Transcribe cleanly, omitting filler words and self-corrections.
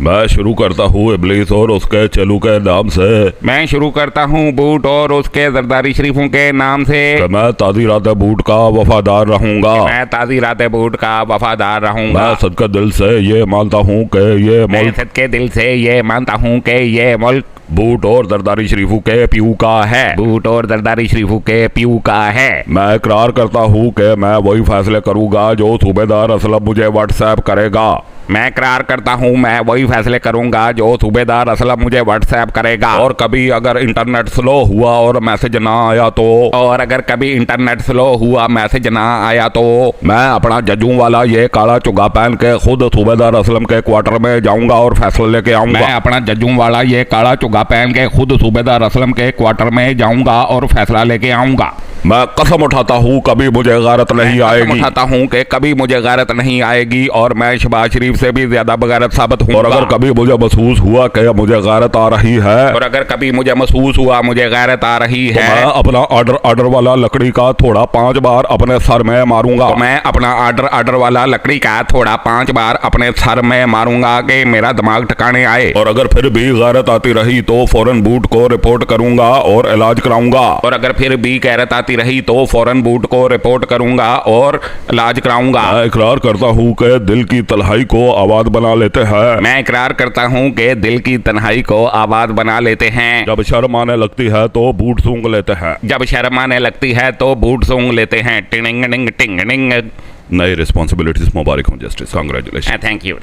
मैं शुरू करता हूँ इबलीस और उसके चेलों के नाम से। मैं शुरू करता हूँ बूट और उसके जरदारी शरीफों के नाम से। कि मैं ताज़ी रात बूट का वफादार रहूंगा। मैं ताज़ी रात बूट का वफादार रहूंगा। मैं सदका दिल से ये मानता हूँ कि ये मैं मुल्क सदके दिल से ये मानता हूँ कि ये मुल्क बूट और जरदारी शरीफों के पीऊ का है। बूट और जरदारी शरीफों के पीऊ का है। मैं इकरार करता हूँ कि मैं वही फैसले करूंगा जो सूबेदार असलम मुझे व्हाट्सएप करेगा। मैं इकरार करता हूँ मैं वही फैसले करूंगा जो सूबेदार असलम मुझे व्हाट्सएप करेगा। और कभी अगर इंटरनेट स्लो हुआ और मैसेज ना आया तो और अगर कभी इंटरनेट स्लो हुआ मैसेज ना आया तो मैं अपना जजों वाला ये काला चुगा पहन के खुद सूबेदार असलम के क्वार्टर में जाऊंगा और फैसला लेके आऊंगा। मैं अपना जज्जों वाला ये काला चुगा पहन के खुद सूबेदार असलम के क्वार्टर में जाऊंगा और फैसला लेके आऊंगा। मैं कसम उठाता हूँ कभी मुझे गैरत नहीं आएगी। उठाता हूँ कि कभी मुझे गैरत नहीं आएगी और मैं शहबाज शरीफ से भी ज्यादा बगैरत साबित हूँ। और अगर कभी मुझे महसूस हुआ कि मुझे गैरत आ रही है और अगर कभी मुझे महसूस हुआ मुझे गैरत आ रही तो है मैं अपना आर्डर वाला लकड़ी का थोड़ा 5 बार अपने सर में मारूंगा। तो मैं अपना आर्डर वाला लकड़ी का थोड़ा 5 बार अपने सर में मारूंगा कि मेरा दिमाग ठिकाने आए। और अगर फिर भी गैरत आती रही तो फौरन बूट को रिपोर्ट करूंगा और इलाज कराऊंगा। और अगर फिर भी गैरत आती रही तो फौरन बूट को रिपोर्ट करूंगा और इलाज कराऊंगा। मैं इकरार करता हूँ कि दिल की तन्हाई को आबाद बना लेते हैं। मैं इकरार करता हूँ कि दिल की तन्हाई को आबाद बना लेते हैं। जब शर्म आने लगती है तो बूट सूंघ लेते हैं। जब शर्म आने लगती है तो बूट सूंघ लेते हैं। टिंग टिंग टिंग टिंग। नई रिस्पॉन्सिबिलिटीज मुबारक हो जस्टिस, कांग्रेचुलेशन। Thank you.